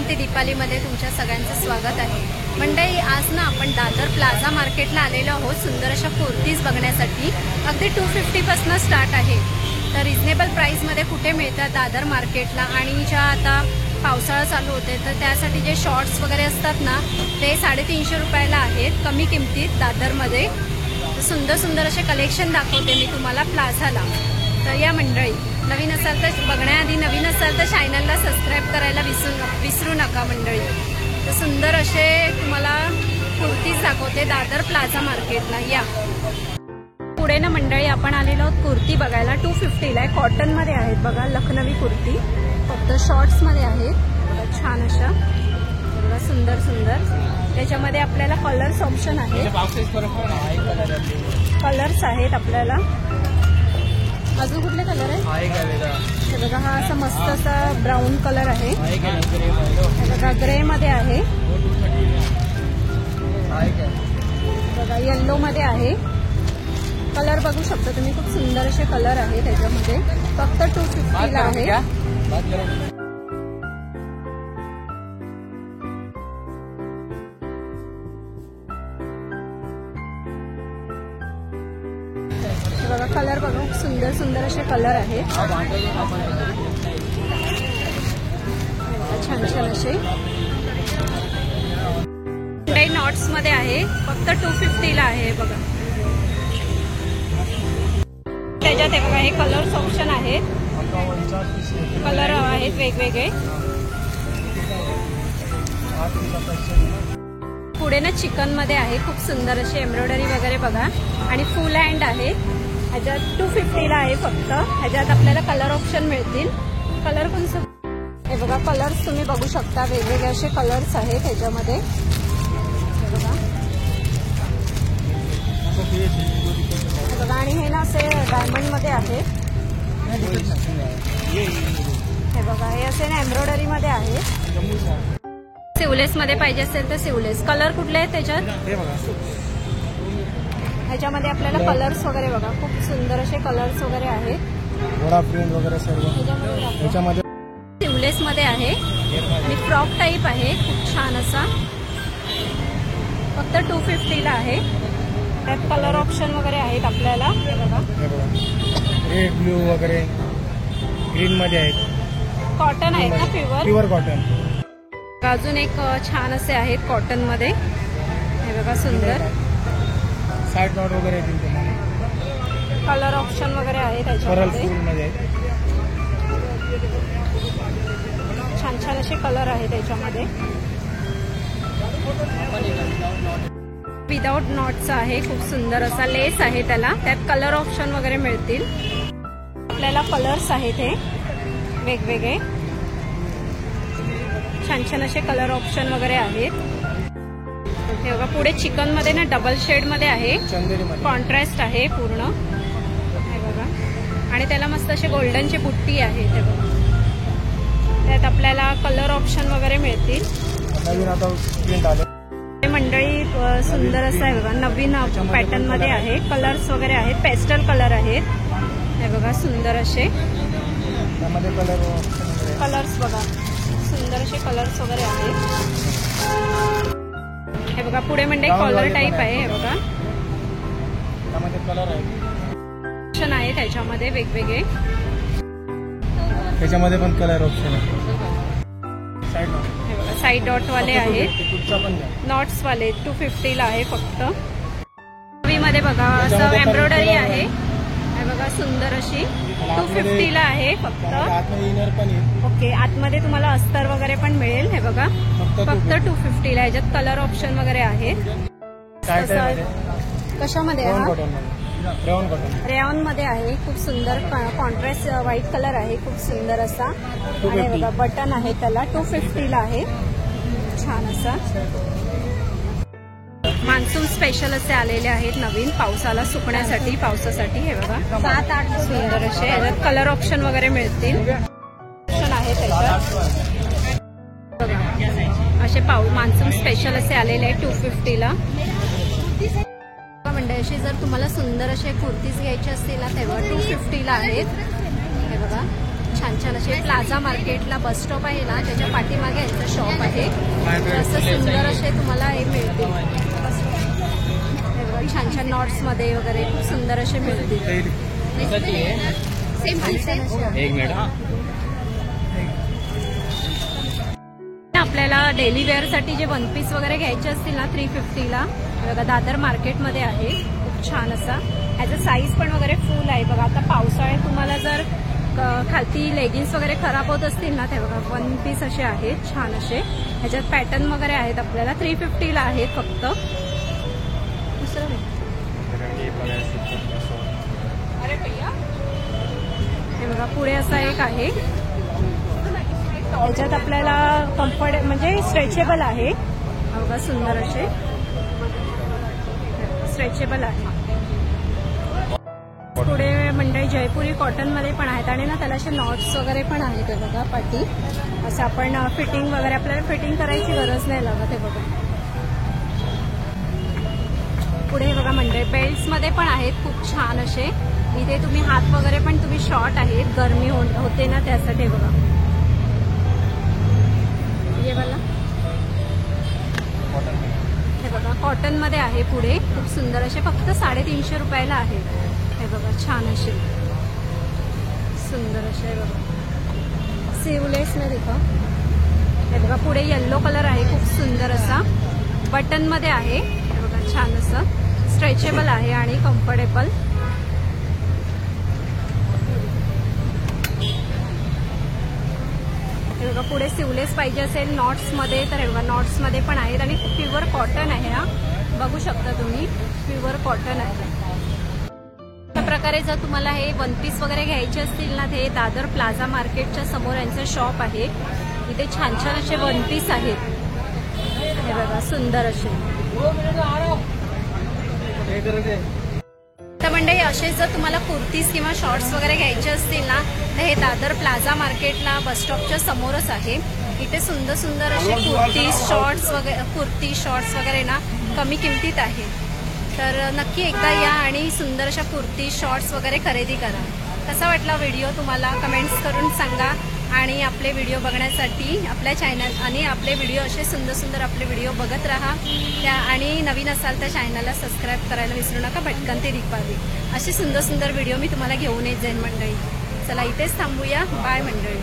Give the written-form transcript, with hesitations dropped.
क्रांती दीपालीमध्ये तुमच्या सगळ्यांचं स्वागत आहे। मंडळी, आज ना आपण दादर प्लाझा मार्केटला आलेलो आहोत सुंदर अशा कुर्तीज बघण्यासाठी। अगदी 250 पासून स्टार्ट आहे, तर रिजनेबल प्राइसमध्ये कुठे मिळतात दादर मार्केटला। आणि ज्या आता पावसाळा चालू होते तर त्यासाठी जे शॉर्ट्स वगैरे असतात ना ते 350 रुपयाला आहेत, कमी किमतीत दादरमध्ये। सुंदर सुंदर असे कलेक्शन दाखवते मी तुम्हाला प्लाझाला। तर या मंडळी, नवीन असाल तर बघण्याआधी नवीन असाल तर चॅनलला सबस्क्राइब करायला विसरू नका मंडळी। तर सुंदर असे तुम्हाला कुर्तीज दाखवते दादर प्लाझा मार्केटला। या पुढे ना मंडळी आपण आलेलो आहोत कुर्ती बघायला। 250ला आहे, कॉटन मध्ये आहेत बघा, लखनवी कुर्ती फक्त शॉर्ट्स मध्ये आहेत, छान अशा बघा, सुंदर सुंदर। त्याच्यामध्ये आपल्याला कलर्स ऑप्शन आहेत, कलर्स आहेत आपल्याला। अजून कुठले कलर आहे? हे बघा, हा असा मस्त असा ब्राऊन कलर आहे, हे बघा ग्रे मध्ये आहे, बघा येल्लो मध्ये आहे। कलर बघू शकता तुम्ही, खूप सुंदर असे कलर आहे त्याच्यामध्ये। फक्त 250ला आहे। बघा कलर बघा, सुंदर सुंदर असे कलर आहेत, छान छान असे। नॉट्स मध्ये आहे, फक्त 250ला आहे बघा। त्याच्यात हे बघा, हे कलर्स ऑप्शन आहेत, कलर आहेत वेगवेगळे। पुढे ना चिकन मध्ये आहे, खूप सुंदर अशी एम्ब्रॉयडरी वगैरे बघा, आणि फुल हँड आहे। ह्याच्यात 250ला आहे फक्त। ह्याच्यात आपल्याला कलर ऑप्शन मिळतील। कलर कोणतं? हे बघा, कलर्स तुम्ही बघू शकता, वेगवेगळे असे कलर्स आहेत ह्याच्यामध्ये। हे बघा, हे बघा, आणि हे ना असे डायमंड मध्ये आहे। हे बघा, हे असे ना एम्ब्रॉयडरी मध्ये आहे। सिवलेस मध्ये पाहिजे असेल तर सिवलेस। कलर कुठले आहेत त्याच्यात? ह्याच्यामध्ये आपल्याला कलर्स वगैरे बघा, खूप सुंदर असे कलर्स वगैरे आहेत, घोडा प्रिंट वगैरे सर्व ह्याच्यामध्ये सिवलेस मध्ये आहे, आणि फ्रॉक टाईप आहे, खूप छान असा। फक्त 250ला आहे। त्यात कलर ऑप्शन वगैरे आहेत आपल्याला। हे बघा, रेड ब्ल्यू वगैरे ग्रीन मध्ये आहेत, कॉटन आहेत ना, प्युअर कॉटन। अजून एक छान असे आहेत कॉटन मध्ये, हे बघा सुंदर साइड नॉट वगैरे कलर ऑप्शन वगैरे आहे त्याच्यामध्ये, छान छान असे कलर आहे त्याच्यामध्ये। विदाउट नॉटचा आहे, खूप सुंदर असा लेस आहे त्याला। त्यात कलर ऑप्शन वगैरे मिळतील आपल्याला, कलर्स आहेत हे वेगवेगळे, छान छान असे कलर ऑप्शन वगैरे आहेत। हे बघा, पुढे चिकन मध्ये ना डबल शेड मध्ये आहे, कॉन्ट्रास्ट आहे पूर्ण। हे बघा, आणि त्याला मस्त अशी गोल्डनची बुट्टी आहे। हे बघा, त्यात आपल्याला कलर ऑप्शन वगैरे मिळतील। मंडळी सुंदर असं आहे बघा, नवीन पॅटर्न मध्ये आहे, कलर्स वगैरे आहेत, पेस्टल कलर आहेत। हे बघा, सुंदर असे कलर्स बघा, सुंदर असे कलर्स वगैरे आहेत। हे बघा, पुढे म्हणजे कॉलर टाईप आहे। हे बघा, कलर ऑप्शन आहे त्याच्यामध्ये वेगवेगळे, त्याच्यामध्ये पण कलर ऑप्शन आहे। हे बघा, साईड डॉट वाले आहेत, नॉट्स वाले 250ला आहे फक्त। मध्ये बघा असं एम्ब्रॉयडरी आहे, हे बघा सुंदर अशी 250ला आहे फक्त। ओके, आतमध्ये तुम्हाला अस्तर वगैरे पण मिळेल। हे बघा, फक्त 250ला। ह्याच्यात कलर ऑप्शन वगैरे आहेत। कशामध्ये आहे? रेयॉन मध्ये आहे, खूप सुंदर कॉन्ट्रास्ट व्हाईट कलर आहे, खूप सुंदर असा। आणि बघा, बटन आहे त्याला, 250ला आहे, छान असा। मान्सून स्पेशल असे आलेले आहेत नवीन, पावसाला सुकण्यासाठी, पावसासाठी। हे बघा, 7-8 सुंदर असे, ह्याच्यात कलर ऑप्शन वगैरे मिळतील, ऑप्शन आहे त्याच्यात बघा। असे मान्सून स्पेशल असे आलेले आहेत 250ला। मंडळी, जर तुम्हाला सुंदर असे कुर्तीज घ्यायचे असतील ना तेव्हा 250ला आहेत। हे बघा, छान छान असे प्लाझा मार्केटला बस स्टॉप आहे ना, त्याच्या पाठीमागे यांचं शॉप आहे. तर असं सुंदर असे तुम्हाला हे मिळतील. हे बघा, छान छान नॉट्समध्ये वगैरे खूप सुंदर असे मिळतील. आपल्याला डेली वेअरसाठी जे वन पीस वगैरे घ्यायचे असतील ना 350ला, बघा दादर मार्केटमध्ये आहे. खूप छान असा ह्याचा साईज पण वगैरे फुल आहे. बघा आता पावसाळ्यात तुम्हाला जर खालती लेगिन्स वगैरे खराब होत असतील ना, ते बघा वन पीस असे आहेत छान असे. ह्याच्यात पॅटर्न वगैरे आहेत. आपल्याला 350ला आहेत फक्त. दुसरं हे बघा पुढे असा एक आहे. ह्याच्यात आपल्याला कम्फर्ट म्हणजे स्ट्रेचेबल आहे. बघा सुंदर असे स्ट्रेचेबल आहे. पुढे म्हणजे जयपुरी कॉटन मध्ये पण आहेत आणि ना त्याला असे नॉट्स वगैरे पण आहेत. बघा पाटी असं आपण फिटिंग वगैरे आपल्याला फिटिंग करायची गरज नाही लागत. हे बघा पुढे बघा म्हणजे बेल्ट्स मध्ये पण आहेत खूप छान असे. इथे तुम्ही हात वगैरे पण तुम्ही शॉर्ट आहेत, गरमी होते ना त्यासाठी. बघा हे बघा कॉटन मध्ये आहे. पुढे खूप सुंदर असे फक्त 350 रुपयाला आहे. हे बघा छान असे सुंदर असे. बघा सिवलेस मध्ये का. हे बघा पुढे येल्लो कलर आहे खूप सुंदर असा. बटन मध्ये आहे. हे बघा छान असं स्ट्रेचेबल आहे आणि कम्फर्टेबल. हे बघा पुढे सिवलेस पाहिजे असेल नॉट्स मध्ये तर हे बघा नॉट्स मध्ये पण आहेत आणि प्युअर कॉटन आहे. हा बघू शकता तुम्ही प्युअर कॉटन आहे. अशा प्रकारे जर तुम्हाला हे वन पीस वगैरे घ्यायचे असतील ना, ते दादर प्लाझा मार्केटच्या समोर यांचं शॉप आहे. इथे छान छान असे वन पीस आहेत. हे बघा सुंदर असे. तर मंडळी असेच जर तुम्हाला कुर्तीज किंवा शॉर्ट्स वगैरे घ्यायचे असतील ना, तर हे दादर प्लाझा मार्केटला बस स्टॉपच्या समोरच आहे. इथे सुंदर सुंदर असे कुर्ती शॉर्ट्स वगैरे ना कमी किमतीत आहे. तर नक्की एकदा या आणि सुंदर अशा कुर्ती शॉर्ट्स वगैरे खरेदी करा. कसा वाटला व्हिडिओ तुम्हाला कमेंट्स करून सांगा. आणि आपले व्हिडिओ बघण्यासाठी आपल्या चॅनल आणि आपले व्हिडिओ असे सुंदर सुंदर आपले व्हिडिओ बघत राहा. त्या आणि नवीन असाल तर चॅनलला सबस्क्राईब करायला विसरू नका. भटकंती दीपावली असे सुंदर सुंदर व्हिडिओ मी तुम्हाला घेऊन येत जाईन मंडळी. चला इथेच थांबूया. बाय मंडळी.